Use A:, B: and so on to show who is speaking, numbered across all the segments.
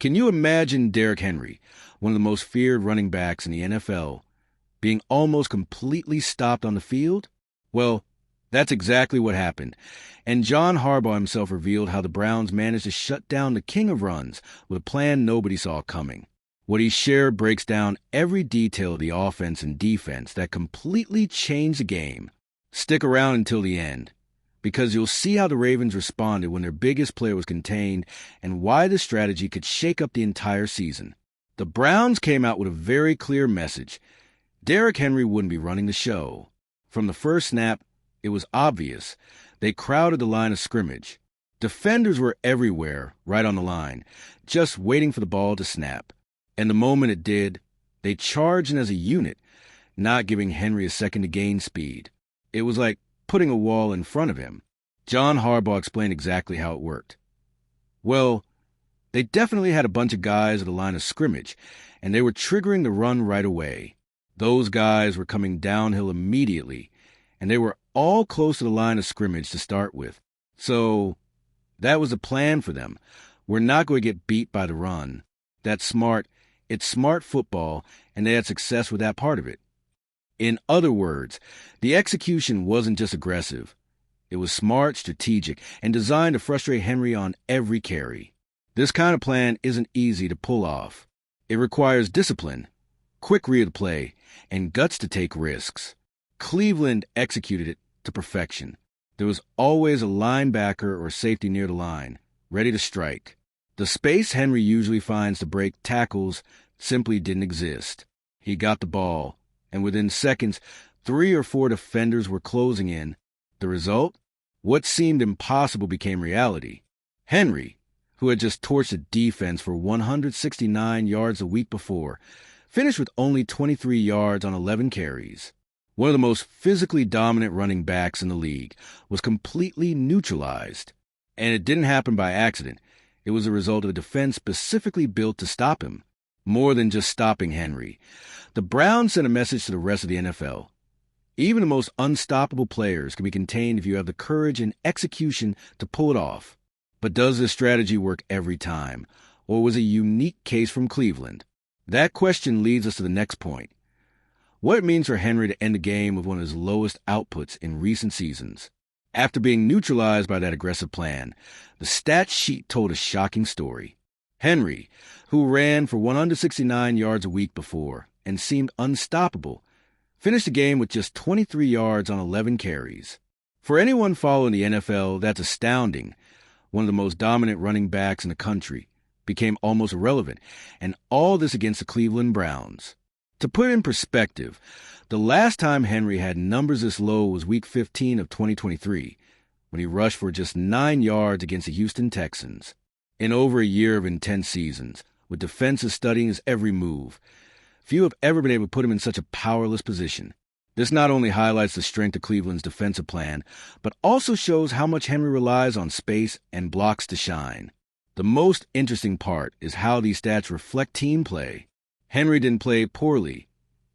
A: Can you imagine Derrick Henry, one of the most feared running backs in the NFL, being almost completely stopped on the field? Well, that's exactly what happened. And John Harbaugh himself revealed how the Browns managed to shut down the king of runs with a plan nobody saw coming. What he shared breaks down every detail of the offense and defense that completely changed the game. Stick around until the end, because you'll see how the Ravens responded when their biggest player was contained and why the strategy could shake up the entire season. The Browns came out with a very clear message. Derrick Henry wouldn't be running the show. From the first snap, it was obvious. They crowded the line of scrimmage. Defenders were everywhere, right on the line, just waiting for the ball to snap. And the moment it did, they charged in as a unit, not giving Henry a second to gain speed. It was like putting a wall in front of him. John Harbaugh explained exactly how it worked. Well, they definitely had a bunch of guys at the line of scrimmage, and they were triggering the run right away. Those guys were coming downhill immediately, and they were all close to the line of scrimmage to start with. So that was the plan for them. We're not going to get beat by the run. That's smart. It's smart football, and they had success with that part of it. In other words, the execution wasn't just aggressive. It was smart, strategic, and designed to frustrate Henry on every carry. This kind of plan isn't easy to pull off. It requires discipline, quick read of play, and guts to take risks. Cleveland executed it to perfection. There was always a linebacker or safety near the line, ready to strike. The space Henry usually finds to break tackles simply didn't exist. He got the ball, and within seconds, 3 or 4 defenders were closing in. The result? What seemed impossible became reality. Henry, who had just torched the defense for 169 yards a week before, finished with only 23 yards on 11 carries. One of the most physically dominant running backs in the league was completely neutralized. And it didn't happen by accident. It was a result of a defense specifically built to stop him. More than just stopping Henry. The Browns sent a message to the rest of the NFL. Even the most unstoppable players can be contained if you have the courage and execution to pull it off. But does this strategy work every time? Or was it a unique case from Cleveland? That question leads us to the next point. What it means for Henry to end the game with one of his lowest outputs in recent seasons. After being neutralized by that aggressive plan, the stat sheet told a shocking story. Henry, who ran for 169 yards a week before and seemed unstoppable, finished the game with just 23 yards on 11 carries. For anyone following the NFL, that's astounding. One of the most dominant running backs in the country became almost irrelevant, and all this against the Cleveland Browns. To put it in perspective, the last time Henry had numbers this low was Week 15 of 2023, when he rushed for just 9 yards against the Houston Texans. In over a year of intense seasons, with defenses studying his every move, few have ever been able to put him in such a powerless position. This not only highlights the strength of Cleveland's defensive plan, but also shows how much Henry relies on space and blocks to shine. The most interesting part is how these stats reflect team play. Henry didn't play poorly.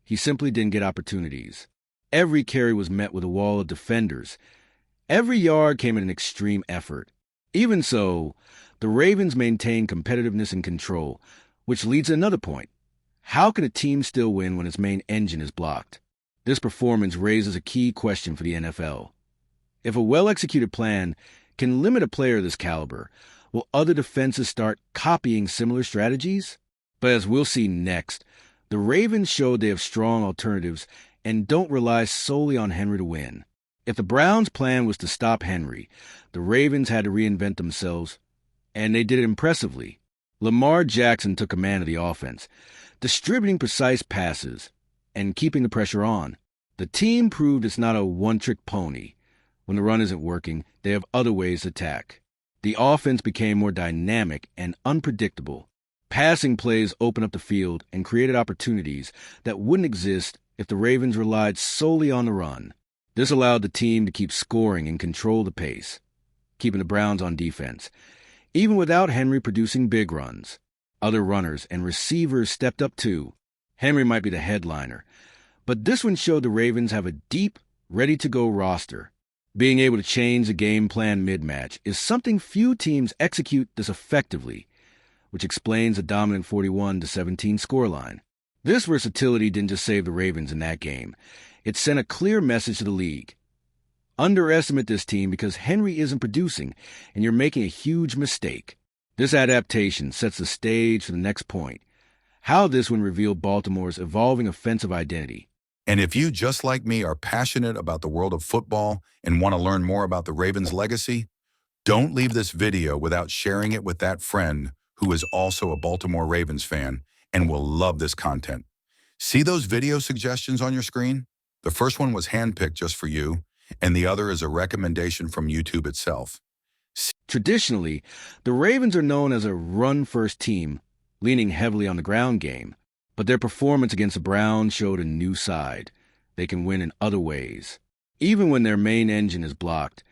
A: He simply didn't get opportunities. Every carry was met with a wall of defenders. Every yard came in an extreme effort. Even so, the Ravens maintained competitiveness and control, which leads to another point. How can a team still win when its main engine is blocked? This performance raises a key question for the NFL. If a well-executed plan can limit a player of this caliber, will other defenses start copying similar strategies? But as we'll see next, the Ravens showed they have strong alternatives and don't rely solely on Henry to win. If the Browns' plan was to stop Henry, the Ravens had to reinvent themselves, and they did it impressively. Lamar Jackson took command of the offense, distributing precise passes and keeping the pressure on. The team proved it's not a one-trick pony. When the run isn't working, they have other ways to attack. The offense became more dynamic and unpredictable. Passing plays opened up the field and created opportunities that wouldn't exist if the Ravens relied solely on the run. This allowed the team to keep scoring and control the pace, keeping the Browns on defense. Even without Henry producing big runs, other runners and receivers stepped up too. Henry might be the headliner, but this one showed the Ravens have a deep, ready-to-go roster. Being able to change the game plan mid-match is something few teams execute this effectively. which explains the dominant 41-17 scoreline. This versatility didn't just save the Ravens in that game. It sent a clear message to the league. Underestimate this team because Henry isn't producing, and you're making a huge mistake. This adaptation sets the stage for the next point. How this one revealed Baltimore's evolving offensive identity.
B: And if you, just like me, are passionate about the world of football and want to learn more about the Ravens' legacy, don't leave this video without sharing it with that friend who is also a Baltimore Ravens fan and will love this content. See those video suggestions on your screen? The first one was handpicked just for you, and the other is a recommendation from YouTube itself.
A: Traditionally, the Ravens are known as a run-first team, leaning heavily on the ground game, but their performance against the Browns showed a new side. They can win in other ways. Even when their main engine is blocked,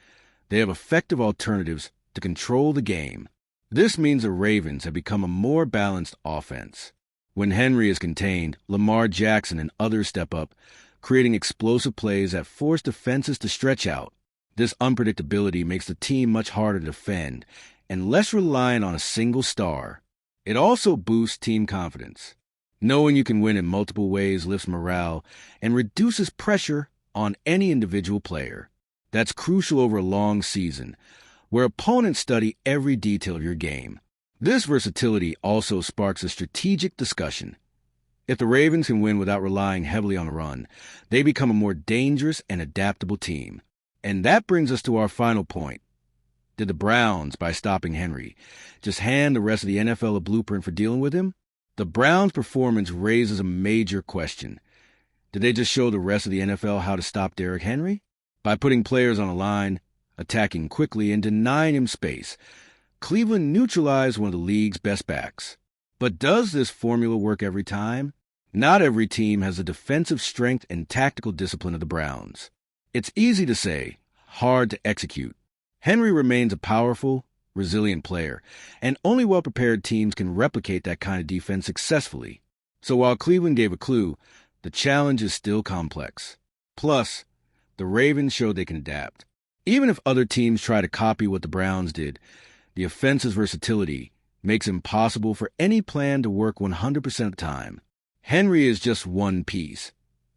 A: they have effective alternatives to control the game. This means the Ravens have become a more balanced offense. When Henry is contained, Lamar Jackson and others step up, creating explosive plays that force defenses to stretch out. This unpredictability makes the team much harder to defend and less reliant on a single star. It also boosts team confidence. Knowing you can win in multiple ways lifts morale and reduces pressure on any individual player. That's crucial over a long season, where opponents study every detail of your game. This versatility also sparks a strategic discussion. If the Ravens can win without relying heavily on the run, they become a more dangerous and adaptable team. And that brings us to our final point. Did the Browns, by stopping Henry, just hand the rest of the NFL a blueprint for dealing with him? The Browns' performance raises a major question. Did they just show the rest of the NFL how to stop Derrick Henry? By putting players on a line, attacking quickly, and denying him space, Cleveland neutralized one of the league's best backs. But does this formula work every time? Not every team has the defensive strength and tactical discipline of the Browns. It's easy to say, hard to execute. Henry remains a powerful, resilient player, and only well-prepared teams can replicate that kind of defense successfully. So while Cleveland gave a clue, the challenge is still complex. Plus, the Ravens showed they can adapt. Even if other teams try to copy what the Browns did, the offense's versatility makes it impossible for any plan to work 100% of the time. Henry is just one piece.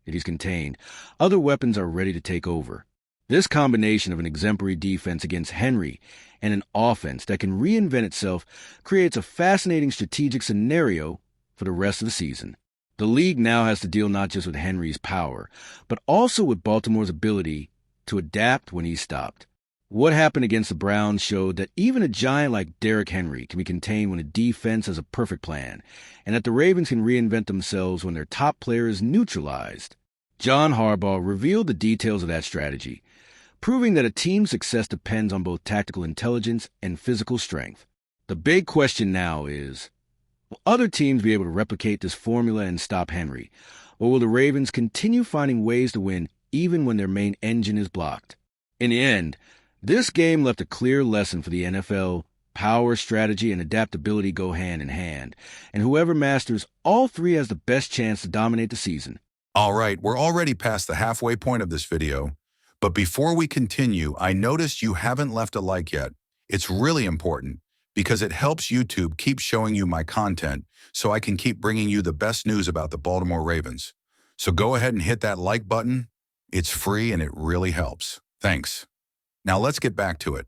A: If he's contained, other weapons are ready to take over. This combination of an exemplary defense against Henry and an offense that can reinvent itself creates a fascinating strategic scenario for the rest of the season. The league now has to deal not just with Henry's power, but also with Baltimore's ability to adapt when he's stopped. What happened against the Browns showed that even a giant like Derrick Henry can be contained when a defense has a perfect plan, and that the Ravens can reinvent themselves when their top player is neutralized. John Harbaugh revealed the details of that strategy, proving that a team's success depends on both tactical intelligence and physical strength. The big question now is, will other teams be able to replicate this formula and stop Henry, or will the Ravens continue finding ways to win even when their main engine is blocked? In the end, this game left a clear lesson for the NFL. Power, strategy, and adaptability go hand in hand, and whoever masters all three has the best chance to dominate the season.
B: All right, we're already past the halfway point of this video, but before we continue, I noticed you haven't left a like yet. It's really important because it helps YouTube keep showing you my content so I can keep bringing you the best news about the Baltimore Ravens. So go ahead and hit that like button. It's free and it really helps. Thanks. Now let's get back to it.